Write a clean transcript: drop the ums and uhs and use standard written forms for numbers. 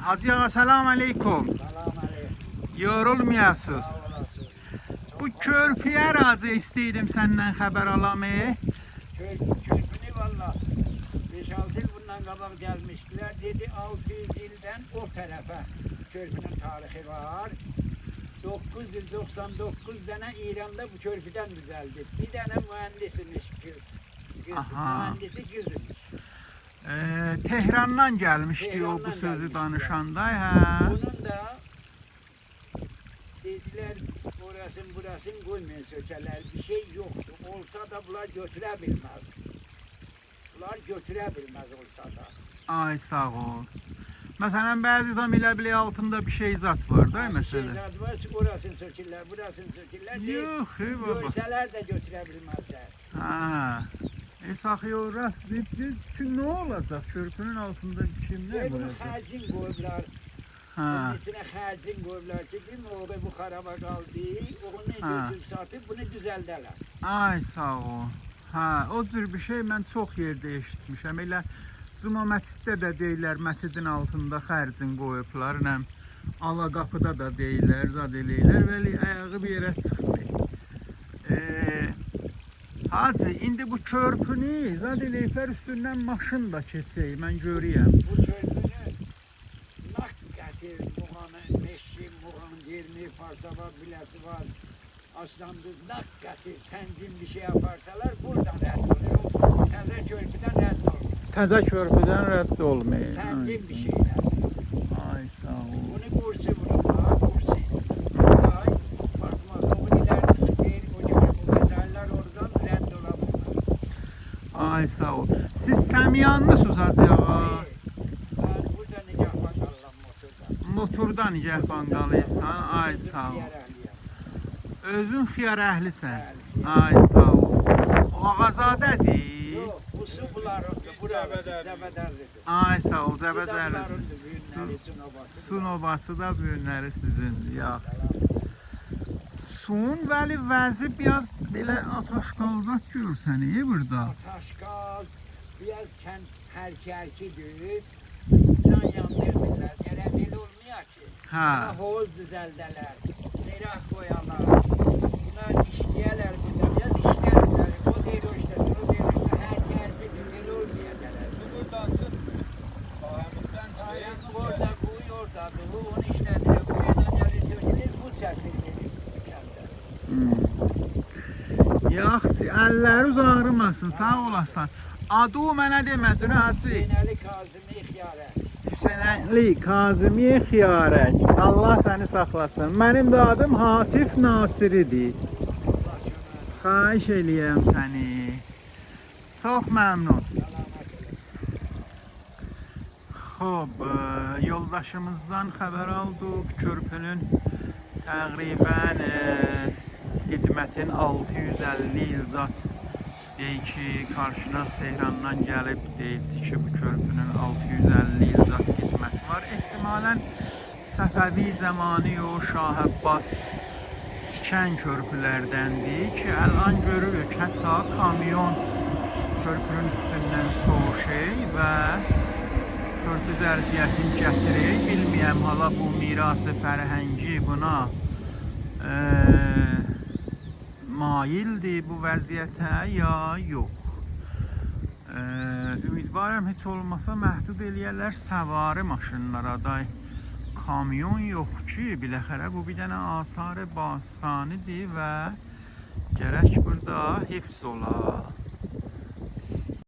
Hacı ağa selam aleyküm. Salam aleyküm. Yorulmayasınız. Sağ olasınız. Bu körpüye razı isteydim senden haber alamayı. Körpünü valla 5-6 yıl bundan kabak gelmiştiler. Dedi 600 yıldan o tarafa körpünün tarihi var. 999 tane İran'da bu körpüden düzeldi. Bir tane mühendismiş kız. Aha. Mühendisi kızmış. Tehran'dan gelmişti o bu Tehran'dan sözü gelmişti. danışanda. Ha. Bunun da dediler burasın koymayın sökeler. Bir şey yoktu. Olsa da bunlar götürebilmez. Bunlar götürebilmez olsa da. Ay sağ ol. Mesela bazı adam ile bile altında bir şey zat var değil mi mesela? Şeyler var, orasını sökerler, burasını sökerler. Yok baba. Görseler de götürebilmezler. Ha. Saxıyor rast ne olacak? Körpünün altında bir şey ne Bunu olacak? xərcin qoyublar. Ha. Bunun içine xərcin qoyublar ki, bir oğlu bu xaraba qaldı, onu Ha. götür satıb, bunu düzəldərlər. Ay sağ ol. Ha, o cür bir şey mən çox yerdə eşitmişəm. Elə Cuma məsciddə də deyirlər, məscidin altında xərcin qoyublar, nə ala qapıda da deyirlər, zad eləyirlər, vəli ayağı bir yerə çıxmır. Hacı, indi bu körpünü zad eləyiblər üstündən maşın da keçək, mən görəyəm. Bu körpünü naq gətir, muğanı, meşki, muğan, 20 parça var, biləsi var. Aslandı, naq gətir, səncin bir şey yaparsalar buradan rədd olur. Təzə körpüdən rədd olur. Təzə körpüdən rədd olmayın. Səncin bir şeylər. Ay sağ ol. Bunu kursi bunu var, kursi. Ay, bakma, o ileride değil, o meseleler oradan rədd ola bunlar. Ay sağ ol. Siz Səmiyanlısınız Hacı ağa. Ben burada nikah bakalım motorda. Motordan nigahban qalırsan. Ay sağ ol. Özün xiyar əhlisən. Ay sağ ol. O ağazadədir. Yok, bu su bularıqdır, burada Zəbədərlidir. Ay sağ ol, Su da Zəbədərli. bularıqdır, büyünləri, su nobası. Su nobası da büyünləri sizin. Ya. Suyun vəli vəzi biraz belə ataşqalzat görsən burada. Ataşqal, biraz kənd hərki-hərkidir. Can yandırmırlar, gələ belə olmuyor ki. Hə. Buna hovuz düzəldələr, zirah qoyarlar. Buna işləyərlər burada, biraz işləyərlər. O deyir o işte, o deyir o işte, hərki-hərkidir, belə olmuyor gələr. Su buradan çık. Pahamızdan Ayaq çıkıyor. orada, quyu oradadır, bu onu işlədir, buraya gəlir, sökülür, bu çəkilir. Yaxşı, əlləriniz ağrımasın, sağ olasan. Adı o mənə demədin, Hacı. Hüseynəli Kazımı Xiyarə. Hüseynəli Kazımi Xiyarək. Allah səni saxlasın. Mənim də adım Hatif Nasiridir. Allah kömək. Xahiş eləyəm səni. Çox məmnun. Xoş, yoldaşımızdan xəbər aldıq. Körpünün təqribən xidmətin 650 il zat deyir ki, qarşınas Tehrandan gəlib deyildi ki, bu körpünün 650 il zat xidməti var. Ehtimalən Səfəvi zamanı o Şah Abbas tikən körpülərdəndir ki, əlan görürük, hətta kamyon körpünün üstündən soğuşur və körpü zərfiyyətini gətirir. Bilməyəm, hala bu mirası fərhəngi buna maildir bu vəziyyətə ya yox. Ümidvarım heç olmasa məhdud eləyərlər səvari maşınlara da. Kamyon yox ki, biləxərə bu bir dənə asar-ı bastanidir və gərək burada hifz ola.